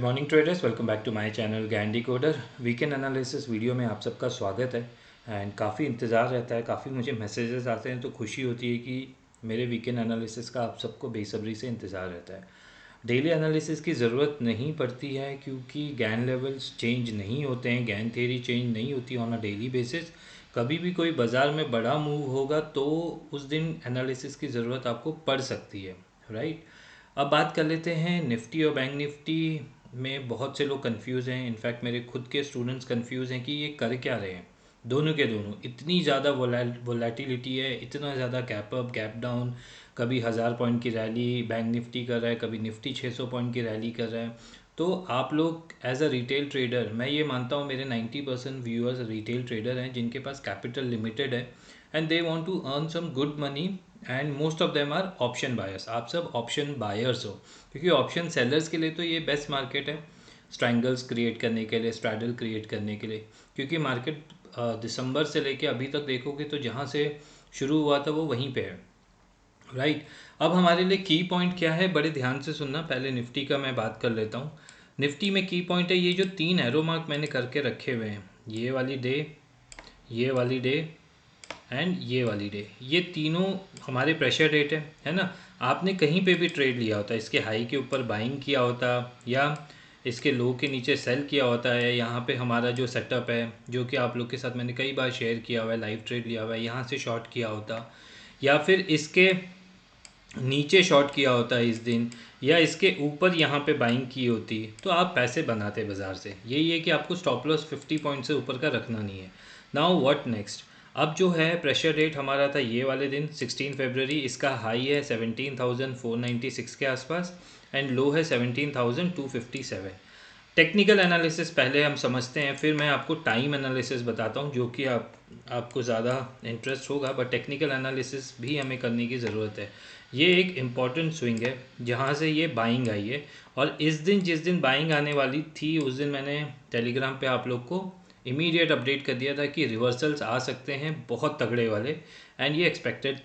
Good morning traders, welcome back to my channel Gyan decoder. Weekend analysis video में आप सबका स्वागत है। एंड काफ़ी इंतज़ार रहता है, काफ़ी मुझे मैसेजेस आते हैं, तो खुशी होती है कि मेरे वीकेंड एनालिसिस का आप सबको बेसब्री से इंतज़ार रहता है। डेली एनालिसिस की ज़रूरत नहीं पड़ती है क्योंकि ज्ञान लेवल्स चेंज नहीं होते हैं, ज्ञान थ्योरी चेंज नहीं होती ऑन अ डेली बेसिस। कभी भी कोई बाज़ार में बड़ा मूव होगा तो उस दिन एनालिसिस की ज़रूरत आपको पड़ सकती है, राइट। अब बात कर लेते हैं निफ्टी और बैंक निफ्टी में। बहुत से लोग कंफ्यूज हैं, इनफैक्ट मेरे खुद के स्टूडेंट्स कंफ्यूज हैं कि ये कर क्या रहे हैं। दोनों के दोनों इतनी ज़्यादा वोलेटिलिटी है, इतना ज़्यादा गैप अप गैप डाउन। कभी 1000 पॉइंट की रैली बैंक निफ्टी कर रहा है, कभी निफ्टी 600 पॉइंट की रैली कर रहा है। तो आप लोग एज अ रिटेल ट्रेडर, मैं ये मानता हूँ मेरे 90% व्यूअर्स रिटेल ट्रेडर हैं जिनके पास कैपिटल लिमिटेड है and they want to earn some good money and most of them are option buyers. आप सब ऑप्शन बायर्स हो, क्योंकि ऑप्शन सेलर्स के लिए तो ये बेस्ट मार्केट है स्ट्रैंगल्स क्रिएट करने के लिए, स्ट्रैडल क्रिएट करने के लिए। क्योंकि मार्केट दिसंबर से लेके अभी तक देखोगे तो जहाँ से शुरू हुआ था वो वहीं पे है, राइट। अब हमारे लिए की पॉइंट क्या है, बड़े ध्यान से सुनना। पहले निफ्टी का मैं बात कर लेता हूँ। निफ्टी में की पॉइंट है ये जो 3 एरो मार्क मैंने करके रखे हुए हैं, ये वाली डे, ये वाली डे एंड ये वाली डे, ये तीनों हमारे प्रेशर रेट है ना। आपने कहीं पे भी ट्रेड लिया होता है, इसके हाई के ऊपर बाइंग किया होता या इसके लो के नीचे सेल किया होता है। यहाँ पे हमारा जो सेटअप है, जो कि आप लोग के साथ मैंने कई बार शेयर किया हुआ है, लाइव ट्रेड लिया हुआ है, यहाँ से शॉर्ट किया होता या फिर इसके नीचे शॉर्ट किया होता है इस दिन, या इसके ऊपर यहाँ पे बाइंग की होती, तो आप पैसे बनाते बाज़ार से। यही है कि आपको स्टॉप लॉस 50 पॉइंट से ऊपर का रखना नहीं है। Now what next. अब जो है प्रेशर रेट हमारा था ये वाले दिन 16 फरवरी, इसका हाई है 17,496 के आसपास एंड लो है 17,257। टेक्निकल एनालिसिस पहले हम समझते हैं, फिर मैं आपको टाइम एनालिसिस बताता हूँ जो कि आपको ज़्यादा इंटरेस्ट होगा, बट टेक्निकल एनालिसिस भी हमें करने की ज़रूरत है। ये एक इम्पॉर्टेंट स्विंग है जहाँ से ये बाइंग आई है, और इस दिन जिस दिन बाइंग आने वाली थी उस दिन मैंने टेलीग्राम पे आप लोग को इमीडिएट अपडेट कर दिया था कि रिवर्सल्स आ सकते हैं बहुत तगड़े वाले, एंड ये एक्सपेक्टेड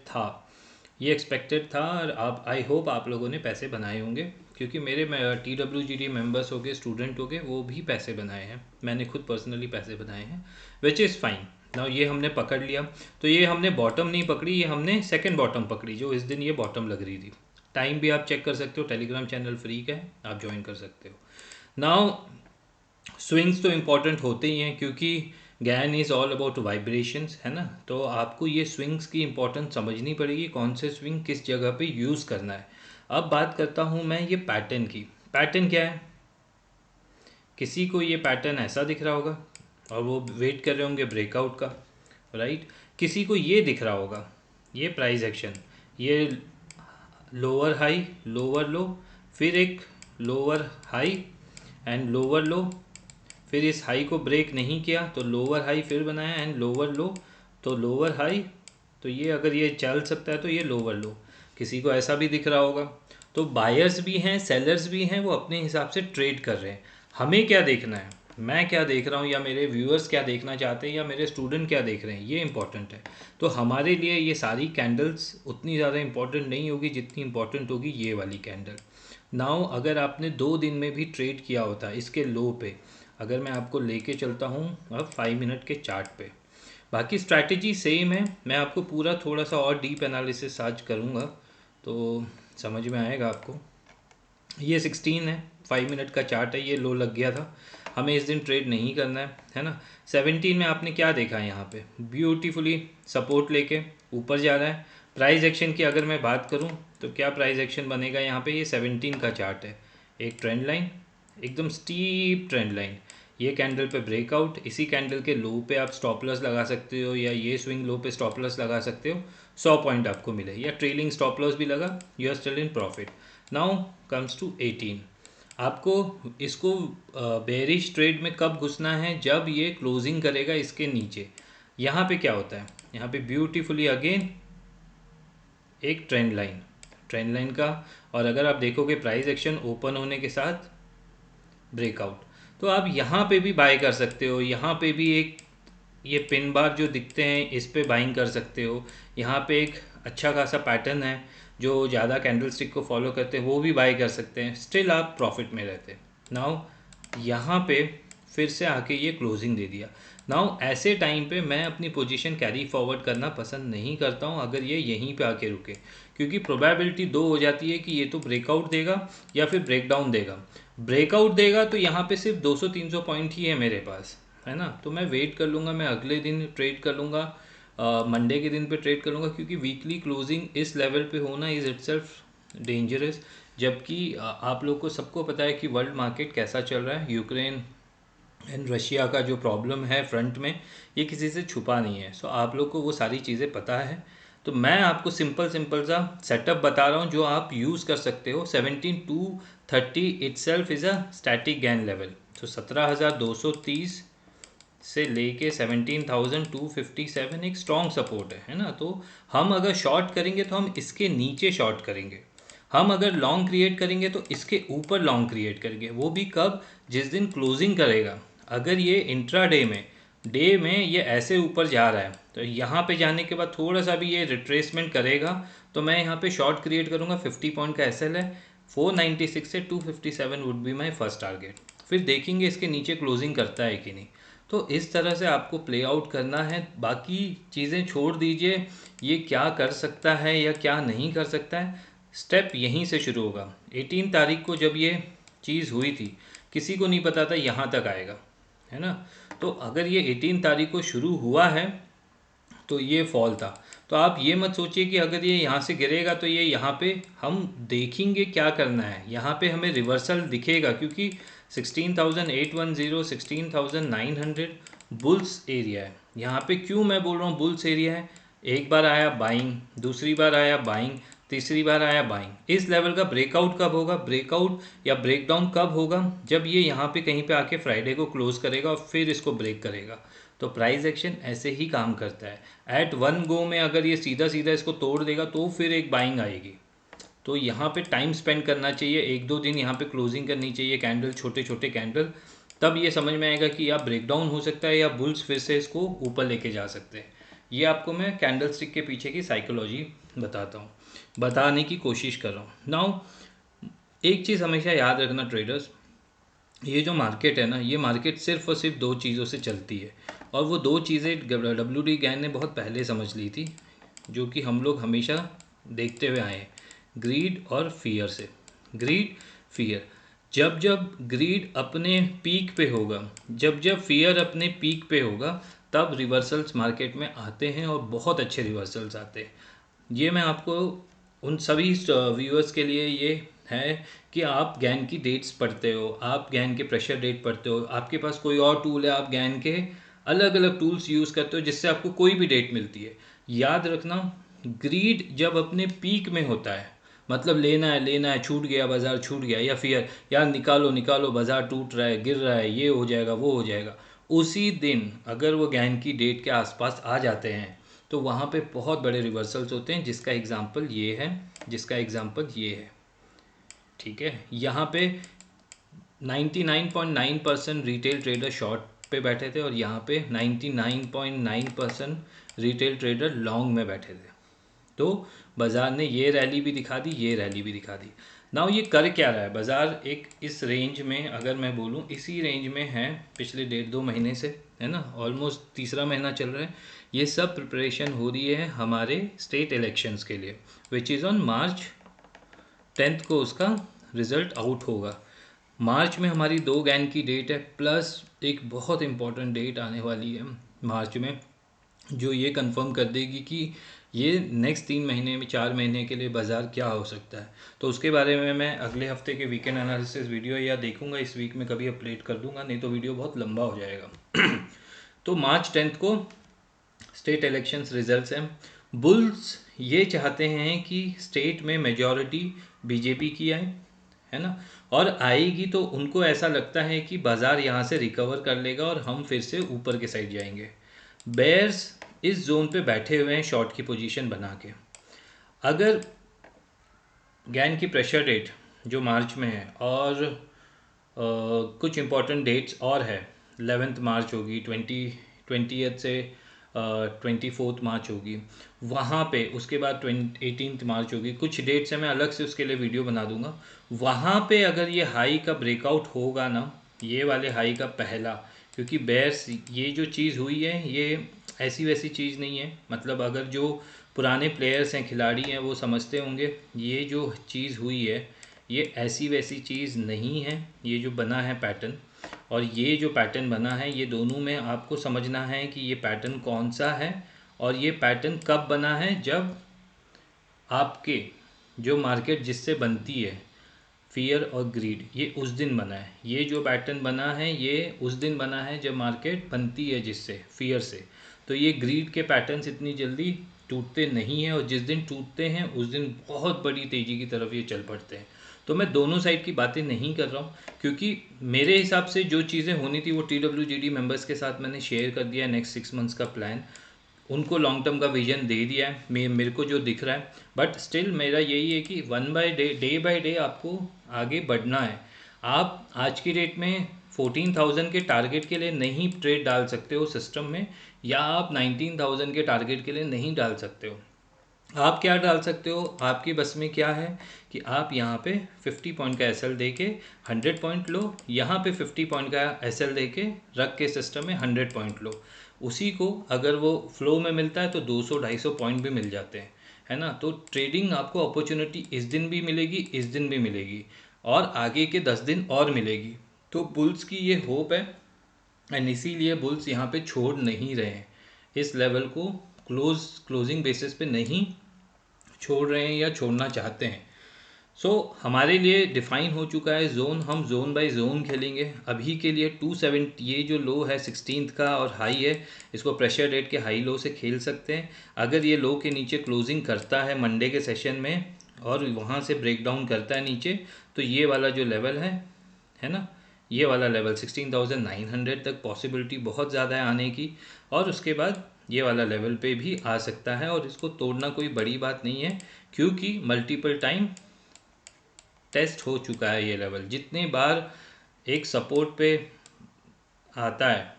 था और आप आई होप आप लोगों ने पैसे बनाए होंगे, क्योंकि मेरे TWGD मेंबर्स हो गए, स्टूडेंट हो गए, वो भी पैसे बनाए हैं। मैंने खुद पर्सनली पैसे बनाए हैं, विच इज़ फाइन। नाउ ये हमने पकड़ लिया, तो ये हमने बॉटम नहीं पकड़ी, ये हमने सेकंड बॉटम पकड़ी, जो इस दिन ये बॉटम लग रही थी। टाइम भी आप चेक कर सकते हो, टेलीग्राम चैनल फ्री का है, आप ज्वाइन कर सकते हो। नाउ स्विंग्स तो इम्पॉर्टेंट होते ही हैं क्योंकि ज्ञान इज़ ऑल अबाउट वाइब्रेशंस, है ना। तो आपको ये स्विंग्स की इम्पोर्टेंस समझनी पड़ेगी, कौन से स्विंग किस जगह पे यूज़ करना है। अब बात करता हूँ मैं ये पैटर्न की। पैटर्न क्या है, किसी को ये पैटर्न ऐसा दिख रहा होगा और वो वेट कर रहे होंगे ब्रेकआउट का, राइट। किसी को ये दिख रहा होगा, ये प्राइस एक्शन, ये लोअर हाई लोअर लो, फिर एक लोअर हाई एंड लोअर लो, फिर इस हाई को ब्रेक नहीं किया तो लोअर हाई फिर बनाया एंड लोअर लो, तो लोअर हाई, तो ये अगर ये चल सकता है तो ये लोअर लो। किसी को ऐसा भी दिख रहा होगा। तो बायर्स भी हैं, सेलर्स भी हैं, वो अपने हिसाब से ट्रेड कर रहे हैं। हमें क्या देखना है, मैं क्या देख रहा हूँ या मेरे व्यूअर्स क्या देखना चाहते हैं या मेरे स्टूडेंट क्या देख रहे हैं, ये इंपॉर्टेंट है। तो हमारे लिए ये सारी कैंडल्स उतनी ज़्यादा इंपॉर्टेंट नहीं होगी जितनी इंपॉर्टेंट होगी ये वाली कैंडल। नाउ अगर आपने 2 दिन में भी ट्रेड किया होता इसके लो पे, अगर मैं आपको लेके चलता हूँ अब 5 मिनट के चार्ट पे, बाकी स्ट्रैटेजी सेम है, मैं आपको पूरा थोड़ा सा और डीप एनालिसिस आज करूँगा तो समझ में आएगा आपको। ये 16 है, 5 मिनट का चार्ट है, ये लो लग गया था, हमें इस दिन ट्रेड नहीं करना है ना। 17 में आपने क्या देखा है, यहाँ पे ब्यूटीफुली सपोर्ट लेके ऊपर जा रहा है। प्राइस एक्शन की अगर मैं बात करूँ तो क्या प्राइस एक्शन बनेगा यहाँ पे, ये 17 का चार्ट है, एक ट्रेंड लाइन, एकदम स्टीप ट्रेंड लाइन, ये कैंडल पे ब्रेकआउट, इसी कैंडल के लो पे आप स्टॉप लॉस लगा सकते हो या ये स्विंग लो पे स्टॉप लॉस लगा सकते हो, 100 पॉइंट आपको मिले, या ट्रेलिंग स्टॉप लॉस भी लगा, you are still in profit. Now comes to 18। आपको इसको बेरिश ट्रेड में कब घुसना है, जब ये क्लोजिंग करेगा इसके नीचे। यहाँ पे क्या होता है, यहाँ पे ब्यूटीफुली अगेन एक ट्रेंड लाइन का, और अगर आप देखोगे प्राइस एक्शन ओपन होने के साथ ब्रेकआउट, तो आप यहाँ पे भी बाय कर सकते हो। यहाँ पे भी एक ये पिन बार जो दिखते हैं इस पे बाइंग कर सकते हो। यहाँ पे एक अच्छा खासा पैटर्न है, जो ज़्यादा कैंडल स्टिक को फॉलो करते हैं वो भी बाय कर सकते हैं, स्टिल आप प्रॉफिट में रहते हैं। नाउ यहाँ पे फिर से आके ये क्लोजिंग दे दिया। नाउ ऐसे टाइम पे मैं अपनी पोजीशन कैरी फॉरवर्ड करना पसंद नहीं करता हूँ अगर ये यहीं पे आके रुके, क्योंकि प्रोबेबिलिटी दो हो जाती है कि ये तो ब्रेकआउट देगा या फिर ब्रेकडाउन देगा। ब्रेकआउट देगा तो यहाँ पे सिर्फ 200-300 पॉइंट ही है मेरे पास, है ना, तो मैं वेट कर लूँगा, मैं अगले दिन ट्रेड कर लूँगा, मंडे के दिन पे ट्रेड कर लूँगा, क्योंकि वीकली क्लोजिंग इस लेवल पे होना इज़ इटसेल्फ डेंजरस। जबकि आप लोग को सबको पता है कि वर्ल्ड मार्केट कैसा चल रहा है, यूक्रेन एंड रशिया का जो प्रॉब्लम है फ्रंट में, ये किसी से छुपा नहीं है। सो आप लोग को वो सारी चीज़ें पता है। तो मैं आपको सिंपल सिंपल सा सेटअप बता रहा हूँ जो आप यूज़ कर सकते हो। 17,230 itself is a static gain level. तो 17,230 से लेके 17,257 एक स्ट्रॉन्ग सपोर्ट है ना। तो हम अगर शॉर्ट करेंगे तो हम इसके नीचे शॉर्ट करेंगे, हम अगर लॉन्ग क्रिएट करेंगे तो इसके ऊपर लॉन्ग क्रिएट करेंगे। वो भी कब? जिस दिन क्लोजिंग करेगा। अगर ये इंट्रा डे में ये ऐसे ऊपर जा रहा है तो यहाँ पे जाने के बाद थोड़ा सा भी ये रिट्रेसमेंट करेगा तो मैं यहाँ पे शॉर्ट क्रिएट करूँगा। 50 पॉइंट का एसएल है, 496 से 257 would be my first target. फिर देखेंगे इसके नीचे क्लोजिंग करता है कि नहीं। तो इस तरह से आपको प्ले आउट करना है, बाकी चीज़ें छोड़ दीजिए, ये क्या कर सकता है या क्या नहीं कर सकता है, स्टेप यहीं से शुरू होगा। 18 तारीख को जब ये चीज़ हुई थी किसी को नहीं पता था यहाँ तक आएगा, है ना। तो अगर ये 18 तारीख को शुरू हुआ है तो ये फॉल था। तो आप ये मत सोचिए कि अगर ये यहाँ से गिरेगा तो ये यहाँ पे हम देखेंगे क्या करना है, यहाँ पे हमें रिवर्सल दिखेगा, क्योंकि 16,810 16,900 बुल्स एरिया है यहाँ पे। क्यों मैं बोल रहा हूँ बुल्स एरिया है? एक बार आया बाइंग, दूसरी बार आया बाइंग, तीसरी बार आया बाइंग। इस लेवल का ब्रेकआउट कब होगा, ब्रेकआउट या ब्रेकडाउन कब होगा? जब ये यहाँ पे कहीं पे आके फ्राइडे को क्लोज करेगा और फिर इसको ब्रेक करेगा। तो प्राइस एक्शन ऐसे ही काम करता है। एट वन गो में अगर ये सीधा सीधा इसको तोड़ देगा तो फिर एक बाइंग आएगी। तो यहाँ पे टाइम स्पेंड करना चाहिए, एक दो दिन यहाँ पे क्लोजिंग करनी चाहिए, कैंडल छोटे छोटे कैंडल, तब ये समझ में आएगा कि या ब्रेकडाउन हो सकता है या बुल्स फिर से इसको ऊपर लेके जा सकते हैं। ये आपको मैं कैंडल स्टिक के पीछे की साइकोलॉजी बताता हूँ, बताने की कोशिश कर रहा हूँ। नाउ एक चीज़ हमेशा याद रखना ट्रेडर्स, ये जो मार्केट है ना, ये मार्केट सिर्फ और सिर्फ दो चीज़ों से चलती है, और वो दो चीज़ें WD गैन ने बहुत पहले समझ ली थी, जो कि हम लोग हमेशा देखते हुए आए हैं, ग्रीड और फियर से। ग्रीड, फियर, जब जब ग्रीड अपने पीक पे होगा, जब जब फियर अपने पीक पे होगा, तब रिवर्सल्स मार्केट में आते हैं और बहुत अच्छे रिवर्सल्स आते हैं। ये मैं आपको उन सभी व्यूअर्स के लिए ये है कि आप गैन की डेट्स पढ़ते हो, आप गैन के प्रेशर डेट पढ़ते हो, आपके पास कोई और टूल है, आप गैन के अलग अलग टूल्स यूज़ करते हो जिससे आपको कोई भी डेट मिलती है। याद रखना, ग्रीड जब अपने पीक में होता है, मतलब लेना है, छूट गया बाज़ार, छूट गया, या फिर यार निकालो निकालो बाज़ार टूट रहा है, गिर रहा है, ये हो जाएगा वो हो जाएगा, उसी दिन अगर वो गैन की डेट के आसपास आ जाते हैं तो वहाँ पे बहुत बड़े रिवर्सल्स होते हैं, जिसका एग्जांपल ये है, जिसका एग्जांपल ये है। ठीक है, यहाँ पे 99.9% रिटेल ट्रेडर शॉर्ट पे बैठे थे और यहाँ पे 99.9% रिटेल ट्रेडर लॉन्ग में बैठे थे। तो बाज़ार ने ये रैली भी दिखा दी, ये रैली भी दिखा दी। नाउ ये कर क्या रहा है बाज़ार? एक इस रेंज में, अगर मैं बोलूँ इसी रेंज में है पिछले 1.5-2 महीने से, है ना, ऑलमोस्ट तीसरा महीना चल रहा है। ये सब प्रिपरेशन हो रही है हमारे स्टेट इलेक्शंस के लिए, विच इज़ ऑन March 10 को उसका रिज़ल्ट आउट होगा। मार्च में हमारी 2 गैन की डेट है, प्लस एक बहुत इम्पॉर्टेंट डेट आने वाली है मार्च में, जो ये कंफर्म कर देगी कि ये नेक्स्ट 3 महीने में 4 महीने के लिए बाज़ार क्या हो सकता है। तो उसके बारे में मैं अगले हफ्ते के वीकेंड एनालिसिस वीडियो या देखूंगा इस वीक में कभी अपडेट कर दूंगा, नहीं तो वीडियो बहुत लंबा हो जाएगा। तो March 10 को स्टेट इलेक्शंस रिजल्ट्स हैं। बुल्स ये चाहते हैं कि स्टेट में मेजॉरिटी बीजेपी की आए, है ना, और आएगी तो उनको ऐसा लगता है कि बाज़ार यहाँ से रिकवर कर लेगा और हम फिर से ऊपर के साइड जाएंगे। बेयर्स इस जोन पे बैठे हुए हैं शॉर्ट की पोजीशन बना के। अगर गैन की प्रेशर डेट जो मार्च में है और कुछ इम्पोर्टेंट डेट्स और है, 11 मार्च होगी, 20th से 24 मार्च होगी, वहाँ पे उसके बाद 18 मार्च होगी, कुछ डेट्स है मैं अलग से उसके लिए वीडियो बना दूंगा। वहाँ पे अगर ये हाई का ब्रेकआउट होगा ना, ये वाले हाई का पहला, क्योंकि बेयर्स ये जो चीज़ हुई है ये ऐसी वैसी चीज़ नहीं है, मतलब अगर जो पुराने प्लेयर्स हैं, खिलाड़ी हैं, वो समझते होंगे ये जो चीज़ हुई है ये ऐसी वैसी चीज़ नहीं है। ये जो बना है पैटर्न और ये जो पैटर्न बना है, ये दोनों में आपको समझना है कि ये पैटर्न कौन सा है और ये पैटर्न कब बना है। जब आपके जो मार्केट जिससे बनती है, फियर और ग्रीड, ये उस दिन बना है। ये जो पैटर्न बना है ये उस दिन बना है जब मार्केट बनती है जिससे, फियर से। तो ये ग्रीड के पैटर्न्स इतनी जल्दी टूटते नहीं हैं, और जिस दिन टूटते हैं उस दिन बहुत बड़ी तेज़ी की तरफ ये चल पड़ते हैं। तो मैं दोनों साइड की बातें नहीं कर रहा हूँ, क्योंकि मेरे हिसाब से जो चीज़ें होनी थी वो TWGD मेंबर्स के साथ मैंने शेयर कर दिया है, नेक्स्ट 6 मंथ्स का प्लान। उनको लॉन्ग टर्म का विजन दे दिया है, मेरे को जो दिख रहा है। बट स्टिल मेरा यही है कि डे बाय डे आपको आगे बढ़ना है। आप आज की डेट में 14,000 के टारगेट के लिए नहीं ट्रेड डाल सकते हो सिस्टम में, या आप 19,000 के टारगेट के लिए नहीं डाल सकते हो। आप क्या डाल सकते हो, आपकी बस में क्या है कि आप यहाँ पे 50 पॉइंट का SL दे के 100 पॉइंट लो, यहाँ पे 50 पॉइंट का SL दे के रख के सिस्टम में 100 पॉइंट लो। उसी को अगर वो फ्लो में मिलता है तो 200-250 पॉइंट भी मिल जाते हैं, है ना। तो ट्रेडिंग आपको अपॉर्चुनिटी इस दिन भी मिलेगी, इस दिन भी मिलेगी, और आगे के 10 दिन और मिलेगी। तो बुल्स की ये होप है, एंड इसीलिए बुल्स यहाँ पे छोड़ नहीं रहे हैं, इस लेवल को क्लोजिंग बेसिस पे नहीं छोड़ रहे हैं या छोड़ना चाहते हैं। सो हमारे लिए डिफाइन हो चुका है जोन, हम जोन बाय जोन खेलेंगे। अभी के लिए 270 ये जो लो है 16th का और हाई है, इसको प्रेशर रेट के हाई लो से खेल सकते हैं। अगर ये लो के नीचे क्लोजिंग करता है मंडे के सेशन में और वहाँ से ब्रेक डाउन करता है नीचे, तो ये वाला जो लेवल है ना, ये वाला लेवल 16,900 तक पॉसिबिलिटी बहुत ज़्यादा है आने की, और उसके बाद ये वाला लेवल पे भी आ सकता है। और इसको तोड़ना कोई बड़ी बात नहीं है, क्योंकि मल्टीपल टाइम टेस्ट हो चुका है ये लेवल। जितने बार एक सपोर्ट पे आता है,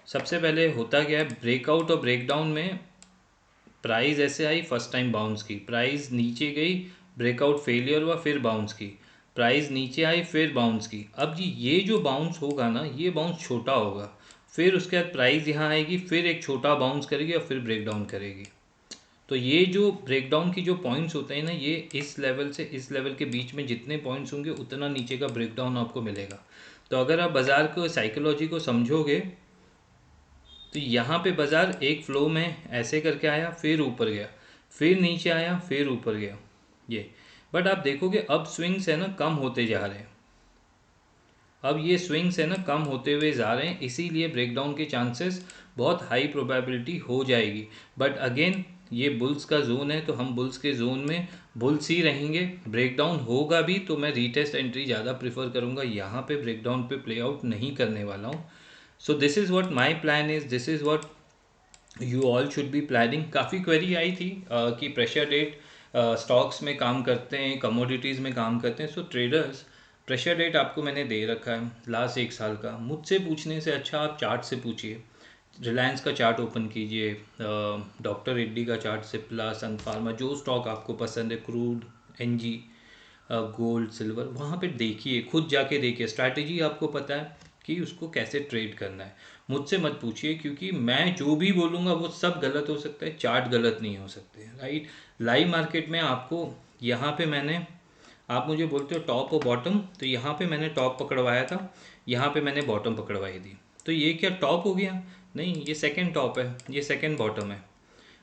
सबसे पहले होता क्या है, ब्रेकआउट और ब्रेकडाउन में प्राइस ऐसे आई, फर्स्ट टाइम बाउंस की, प्राइस नीचे गई, ब्रेकआउट फेलियर हुआ, फिर बाउंस की, प्राइस नीचे आई, फिर बाउंस की। अब जी ये जो बाउंस होगा ना, ये बाउंस छोटा होगा, फिर उसके बाद प्राइस यहाँ आएगी, फिर एक छोटा बाउंस करेगी और फिर ब्रेक डाउन करेगी। तो ये जो ब्रेकडाउन की जो पॉइंट्स होते हैं ना, ये इस लेवल से इस लेवल के बीच में जितने पॉइंट्स होंगे उतना नीचे का ब्रेकडाउन आपको मिलेगा। तो अगर आप बाज़ार को साइकोलॉजी को समझोगे, तो यहाँ पे बाज़ार एक फ्लो में ऐसे करके आया, फिर ऊपर गया, फिर नीचे आया, फिर ऊपर गया, ये। बट आप देखोगे अब स्विंग्स है ना कम होते जा रहे हैं, अब ये स्विंग्स है ना कम होते हुए जा रहे हैं, इसीलिए ब्रेकडाउन के चांसेस बहुत हाई प्रोबेबिलिटी हो जाएगी। बट अगेन ये बुल्स का जोन है, तो हम बुल्स के जोन में बुल्स ही रहेंगे। ब्रेकडाउन होगा भी तो मैं रीटेस्ट एंट्री ज़्यादा प्रेफर करूँगा, यहाँ पे ब्रेकडाउन पे प्ले आउट नहीं करने वाला हूँ। So this is what my plan is, this is what you all should be planning. काफ़ी क्वेरी आई थी कि प्रेशर रेट स्टॉक्स में काम करते हैं, कमोडिटीज़ में काम करते हैं। सो ट्रेडर्स, प्रेशर रेट आपको मैंने दे रखा है लास्ट 1 साल का। मुझसे पूछने से अच्छा आप चार्ट से पूछिए। रिलायंस का चार्ट ओपन कीजिए, डॉक्टर रेड्डी का चार्ट, सिप्ला, सन फार्मा, जो स्टॉक आपको पसंद है, क्रूड, एनजी, गोल्ड, सिल्वर, वहाँ पे देखिए, खुद जाके देखिए, स्ट्रैटेजी आपको पता है कि उसको कैसे ट्रेड करना है। मुझसे मत पूछिए, क्योंकि मैं जो भी बोलूँगा वो सब गलत हो सकता है, चार्ट गलत नहीं हो सकते, राइट। लाइव मार्केट में आपको यहाँ पे मैंने, आप मुझे बोलते हो टॉप और बॉटम, तो यहाँ पे मैंने टॉप पकड़वाया था, यहाँ पे मैंने बॉटम पकड़वाई थी। तो ये क्या टॉप हो गया? नहीं, ये सेकंड टॉप है, ये सेकंड बॉटम है।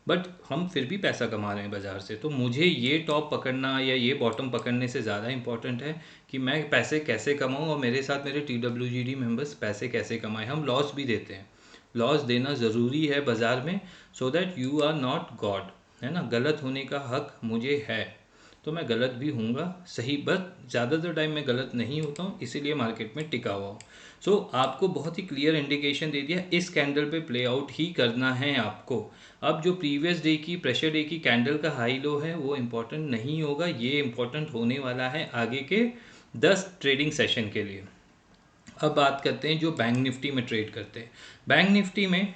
बट हम फिर भी पैसा कमा रहे हैं बाज़ार से। तो मुझे ये टॉप पकड़ना या ये बॉटम पकड़ने से ज़्यादा इंपॉर्टेंट है कि मैं पैसे कैसे कमाऊँ, और मेरे साथ मेरे TWGD मेंबर्स पैसे कैसे कमाएं। हम लॉस भी देते हैं, लॉस देना ज़रूरी है बाज़ार में, so that you are not God, है ना। गलत होने का हक मुझे है, तो मैं गलत भी हूँगा, सही, बस ज़्यादातर टाइम मैं गलत नहीं होता हूँ, इसीलिए मार्केट में टिका हुआ हूँ। सो आपको बहुत ही क्लियर इंडिकेशन दे दिया, इस कैंडल पे प्ले आउट ही करना है आपको। अब जो प्रीवियस डे की, प्रेशर डे की कैंडल का हाई लो है वो इम्पोर्टेंट नहीं होगा, ये इम्पोर्टेंट होने वाला है आगे के 10 ट्रेडिंग सेशन के लिए। अब बात करते हैं जो बैंक निफ्टी में ट्रेड करते हैं। बैंक निफ्टी में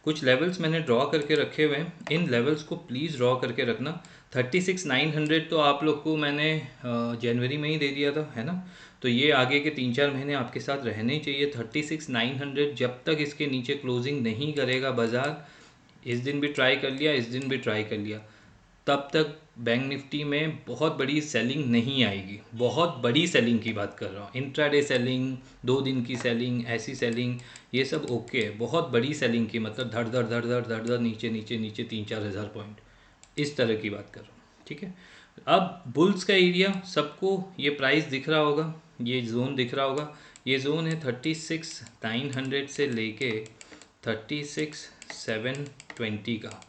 कुछ लेवल्स मैंने ड्रॉ करके रखे हुए हैं, इन लेवल्स को प्लीज़ ड्रॉ करके रखना। 36,900 तो आप लोग को मैंने जनवरी में ही दे दिया था, है ना। तो ये आगे के 3-4 महीने आपके साथ रहने ही चाहिए। 36,900 जब तक इसके नीचे क्लोजिंग नहीं करेगा बाज़ार, इस दिन भी ट्राई कर लिया, इस दिन भी ट्राई कर लिया, तब तक बैंक निफ्टी में बहुत बड़ी सेलिंग नहीं आएगी। बहुत बड़ी सेलिंग की बात कर रहा हूँ, इंट्राडे सेलिंग, 2 दिन की सेलिंग, ऐसी सेलिंग, ये सब ओके है। बहुत बड़ी सेलिंग की मतलब धड़ धड़ धड़ धड़ धड़ धड़ नीचे नीचे नीचे 3-4 हज़ार पॉइंट, इस तरह की बात कर रहा हूँ, ठीक है। अब बुल्स का एरिया सबको ये प्राइस दिख रहा होगा, ये जोन दिख रहा होगा। ये जोन है 36,900 से लेके 36,720 का।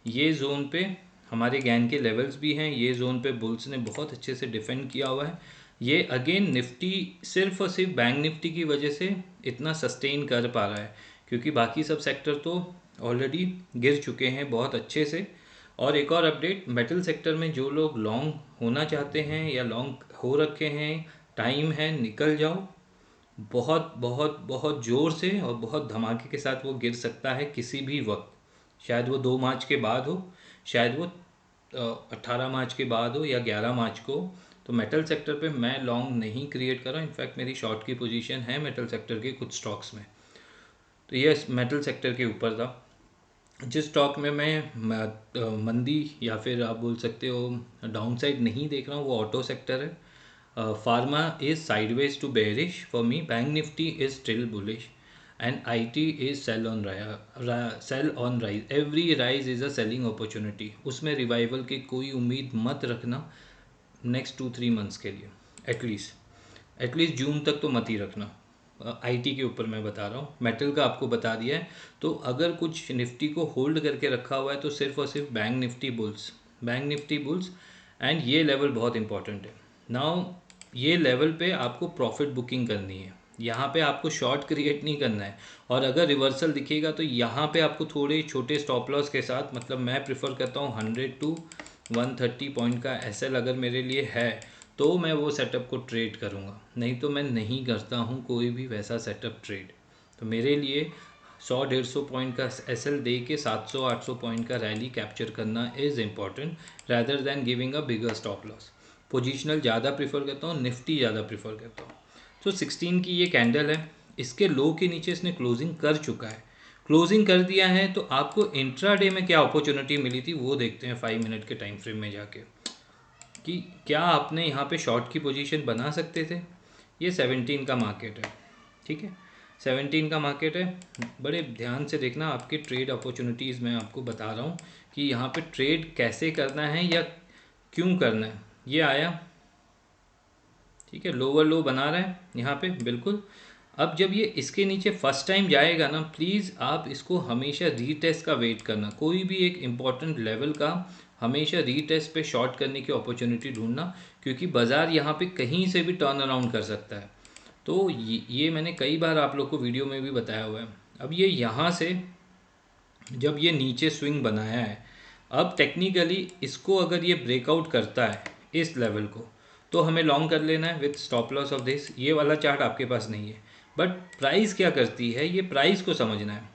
ये जोन पे हमारे गैन के लेवल्स भी हैं। ये जोन पे बुल्स ने बहुत अच्छे से डिफेंड किया हुआ है। ये अगेन निफ्टी सिर्फ और सिर्फ बैंक निफ्टी की वजह से इतना सस्टेन कर पा रहा है, क्योंकि बाकी सब सेक्टर तो ऑलरेडी गिर चुके हैं बहुत अच्छे से। और एक और अपडेट, मेटल सेक्टर में जो लोग लॉन्ग होना चाहते हैं या लॉन्ग हो रखे हैं, टाइम है, निकल जाओ। बहुत बहुत बहुत ज़ोर से और बहुत धमाके के साथ वो गिर सकता है किसी भी वक्त। शायद वो 2 मार्च के बाद हो, शायद वो 18 मार्च के बाद हो या 11 मार्च को। तो मेटल सेक्टर पे मैं लॉन्ग नहीं क्रिएट कर रहा हूँ। इनफैक्ट मेरी शॉर्ट की पोजीशन है मेटल सेक्टर के कुछ स्टॉक्स में। तो ये मेटल सेक्टर के ऊपर था। जिस स्टॉक में मैं मंदी या फिर आप बोल सकते हो डाउनसाइड नहीं देख रहा हूँ, वो ऑटो सेक्टर है। Pharma is sideways to bearish for me, bank Nifty is still bullish and IT is sell on rise. Every rise is a selling opportunity. उसमें रिवाइवल की कोई उम्मीद मत रखना नेक्स्ट 2-3 मंथ्स के लिए, एटलीस्ट जून तक तो मत ही रखना। IT के ऊपर मैं बता रहा हूँ, मेटल का आपको बता दिया है। तो अगर कुछ निफ्टी को होल्ड करके रखा हुआ है तो सिर्फ और सिर्फ बैंक निफ्टी बुल्स एंड ये लेवल बहुत इंपॉर्टेंट है। नाउ ये लेवल पे आपको प्रॉफिट बुकिंग करनी है, यहाँ पे आपको शॉर्ट क्रिएट नहीं करना है। और अगर रिवर्सल दिखेगा तो यहाँ पे आपको थोड़े छोटे स्टॉप लॉस के साथ, मतलब मैं प्रिफर करता हूँ 100 to 130 पॉइंट का SL अगर मेरे लिए है तो मैं वो सेटअप को ट्रेड करूँगा, नहीं तो मैं नहीं करता हूँ कोई भी वैसा सेटअप ट्रेड। तो मेरे लिए 100-150 पॉइंट का SL दे के 700-800 पॉइंट का रैली कैप्चर करना is important rather than giving a bigger stop loss. Positional ज़्यादा प्रीफर करता हूँ, निफ्टी ज़्यादा प्रीफर करता हूँ। तो 16 की ये कैंडल है, इसके लो के नीचे इसने क्लोजिंग कर चुका है। क्लोजिंग कर दिया है तो आपको इंट्राडे में क्या अपॉर्चुनिटी मिली थी वो देखते हैं 5 मिनट के टाइम फ्रेम में जाके, कि क्या आपने यहाँ पे शॉर्ट की पोजीशन बना सकते थे। ये 17 का मार्केट है, ठीक है, 17 का मार्केट है। बड़े ध्यान से देखना, आपके ट्रेड अपॉर्चुनिटीज़ मैं आपको बता रहा हूँ कि यहाँ पे ट्रेड कैसे करना है या क्यों करना है। ये आया, ठीक है, लोअर लो बना रहा है यहाँ पे बिल्कुल। अब जब ये इसके नीचे फर्स्ट टाइम जाएगा ना, प्लीज़ आप इसको हमेशा रीटेस्ट का वेट करना। कोई भी एक इम्पॉर्टेंट लेवल का हमेशा रीटेस्ट पे शॉर्ट करने की अपॉर्चुनिटी ढूंढना, क्योंकि बाज़ार यहाँ पे कहीं से भी टर्न अराउंड कर सकता है। तो ये मैंने कई बार आप लोग को वीडियो में भी बताया हुआ है। अब ये यहाँ से जब ये नीचे स्विंग बनाया है, अब टेक्निकली इसको अगर ये ब्रेकआउट करता है इस लेवल को, तो हमें लॉन्ग कर लेना है with stop loss of this. ये वाला चार्ट आपके पास नहीं है, बट प्राइस क्या करती है ये प्राइस को समझना है।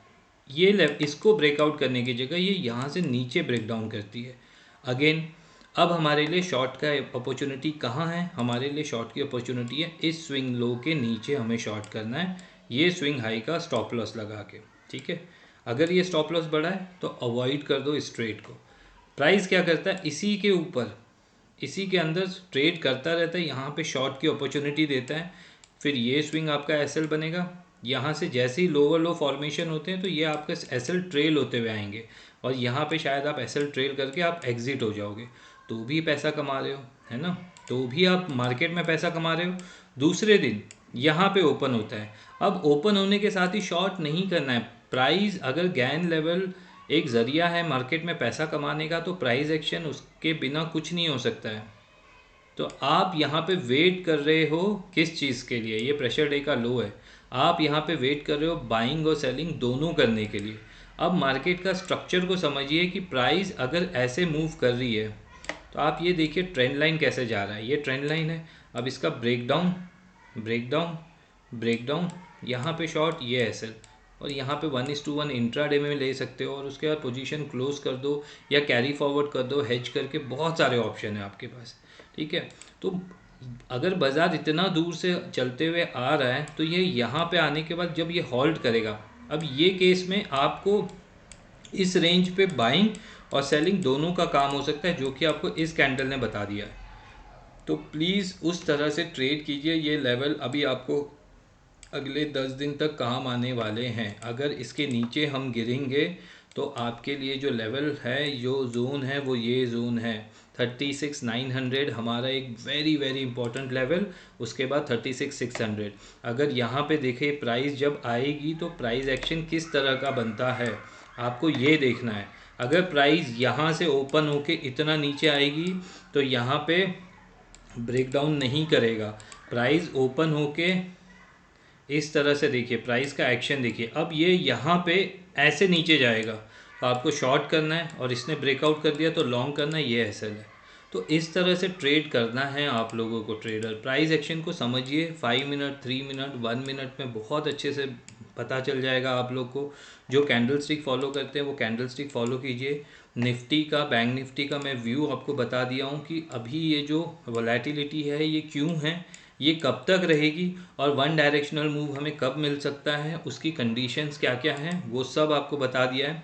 ये इसको ब्रेकआउट करने की जगह ये यहाँ से नीचे ब्रेक डाउन करती है अगेन। अब हमारे लिए शॉर्ट का अपॉर्चुनिटी कहाँ है, हमारे लिए शॉर्ट की अपॉर्चुनिटी है इस स्विंग लो के नीचे हमें शॉर्ट करना है, ये स्विंग हाई का स्टॉप लॉस लगा के, ठीक है। अगर ये स्टॉप लॉस बढ़ा है तो अवॉइड कर दो इस ट्रेड को। प्राइस क्या करता है, इसी के ऊपर इसी के अंदर ट्रेड करता रहता है, यहाँ पे शॉर्ट की अपॉर्चुनिटी देता है। फिर ये स्विंग आपका SL बनेगा, यहाँ से जैसे ही लोअर लो फॉर्मेशन होते हैं तो ये आपका SL ट्रेल होते हुए आएंगे, और यहाँ पे शायद आप SL ट्रेल करके आप एग्जिट हो जाओगे, तो भी पैसा कमा रहे हो, है ना। तो भी आप मार्केट में पैसा कमा रहे हो। दूसरे दिन यहाँ पे ओपन होता है, अब ओपन होने के साथ ही शॉर्ट नहीं करना है। प्राइस अगर गैन लेवल एक ज़रिया है मार्केट में पैसा कमाने का, तो प्राइस एक्शन उसके बिना कुछ नहीं हो सकता है। तो आप यहाँ पे वेट कर रहे हो किस चीज़ के लिए, ये प्रेशर डे का लो है, आप यहाँ पे वेट कर रहे हो बाइंग और सेलिंग दोनों करने के लिए। अब मार्केट का स्ट्रक्चर को समझिए कि प्राइस अगर ऐसे मूव कर रही है तो आप ये देखिए ट्रेंड लाइन कैसे जा रहा है, ये ट्रेंड लाइन है। अब इसका break down, break down, break down, यहाँ पे शॉर्ट, ये SL, और यहाँ पे 1:1 इंट्राडे में ले सकते हो और उसके बाद पोजीशन क्लोज कर दो या कैरी फॉरवर्ड कर दो हेज करके, बहुत सारे ऑप्शन है आपके पास। ठीक है, तो अगर बाज़ार इतना दूर से चलते हुए आ रहा है तो ये यहाँ पे आने के बाद जब ये हॉल्ट करेगा, अब ये केस में आपको इस रेंज पे बाइंग और सेलिंग दोनों का काम हो सकता है, जो कि आपको इस कैंडल ने बता दिया है। तो प्लीज़ उस तरह से ट्रेड कीजिए। ये लेवल अभी आपको अगले 10 दिन तक काम आने वाले हैं। अगर इसके नीचे हम गिरेंगे तो आपके लिए जो लेवल है, जो जोन है, वो ये जोन है 36,900 हमारा एक वेरी वेरी इंपॉर्टेंट लेवल। उसके बाद 36,600। अगर यहाँ पे देखें प्राइस जब आएगी तो प्राइस एक्शन किस तरह का बनता है आपको ये देखना है। अगर प्राइस यहाँ से ओपन होके इतना नीचे आएगी तो यहाँ पे ब्रेकडाउन नहीं करेगा। प्राइस ओपन होके इस तरह से देखिए, प्राइस का एक्शन देखिए, अब ये यहाँ पे ऐसे नीचे जाएगा तो आपको शॉर्ट करना है, और इसने ब्रेकआउट कर दिया तो लॉन्ग करना है, ये एसएल है। तो इस तरह से ट्रेड करना है आप लोगों को। ट्रेडर प्राइस एक्शन को समझिए, 5 मिनट, 3 मिनट, 1 मिनट में बहुत अच्छे से पता चल जाएगा आप लोग को। जो कैंडल स्टिक फॉलो करते हैं वो कैंडल स्टिक फॉलो कीजिए। निफ्टी का, बैंक निफ्टी का मैं व्यू आपको बता दिया हूँ कि अभी ये जो वोलेटिलिटी है ये क्यों है, ये कब तक रहेगी, और वन डायरेक्शनल मूव हमें कब मिल सकता है, उसकी कंडीशंस क्या क्या हैं, वो सब आपको बता दिया है।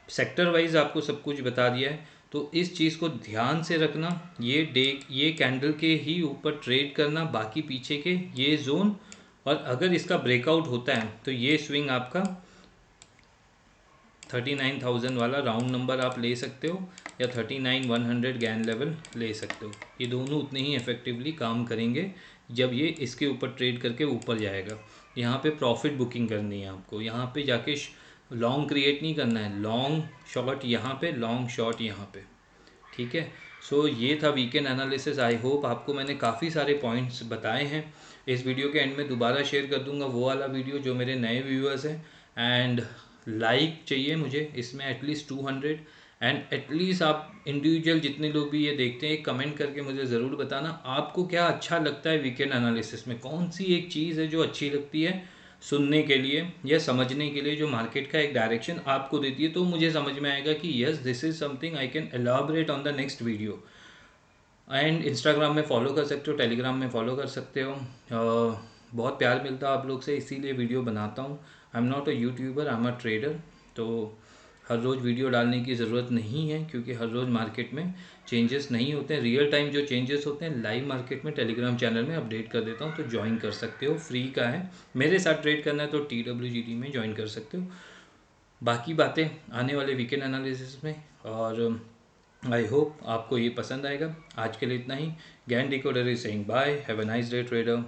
सेक्टर वाइज आपको सब कुछ बता दिया है। तो इस चीज़ को ध्यान से रखना, ये कैंडल के ही ऊपर ट्रेड करना, बाकी पीछे के ये जोन, और अगर इसका ब्रेकआउट होता है तो ये स्विंग आपका 39,000 वाला राउंड नंबर आप ले सकते हो, या 39,100 गैन लेवल ले सकते हो। ये दोनों उतने ही इफेक्टिवली काम करेंगे जब ये इसके ऊपर ट्रेड करके ऊपर जाएगा। यहाँ पे प्रॉफिट बुकिंग करनी है आपको, यहाँ पे जाके लॉन्ग क्रिएट नहीं करना है, लॉन्ग शॉर्ट यहाँ पे, लॉन्ग शॉर्ट यहाँ पे। ठीक है, सो ये था वीकेंड एनालिसिस। आई होप आपको मैंने काफ़ी सारे पॉइंट्स बताए हैं। इस वीडियो के एंड में दोबारा शेयर कर दूंगा वो वाला वीडियो जो मेरे नए व्यूअर्स हैं। एंड लाइक चाहिए मुझे इसमें एटलीस्ट 200। एंड एटलीस्ट आप इंडिविजुअल जितने लोग भी ये देखते हैं, कमेंट करके मुझे ज़रूर बताना आपको क्या अच्छा लगता है वीकेंड एनालिसिस में, कौन सी एक चीज़ है जो अच्छी लगती है सुनने के लिए या समझने के लिए, जो मार्केट का एक डायरेक्शन आपको देती है। तो मुझे समझ में आएगा कि yes, this is something I can elaborate on the next video. And Instagram में फॉलो कर सकते हो, टेलीग्राम में फॉलो कर सकते हो। बहुत प्यार मिलता है आप लोग से, इसीलिए वीडियो बनाता हूँ। I am not a YouTuber, I am a trader. तो हर रोज़ वीडियो डालने की ज़रूरत नहीं है, क्योंकि हर रोज़ मार्केट में चेंजेस नहीं होते हैं। रियल टाइम जो चेंजेस होते हैं लाइव मार्केट में टेलीग्राम चैनल में अपडेट कर देता हूँ, तो ज्वाइन कर सकते हो, फ्री का है। मेरे साथ ट्रेड करना है तो TWGT में ज्वाइन कर सकते हो। बाकी बातें आने वाले वीकेंड एनालिसिस में, और आई होप आपको ये पसंद आएगा। आज के लिए इतना ही। Gyan decoder is saying bye, have a nice day trader.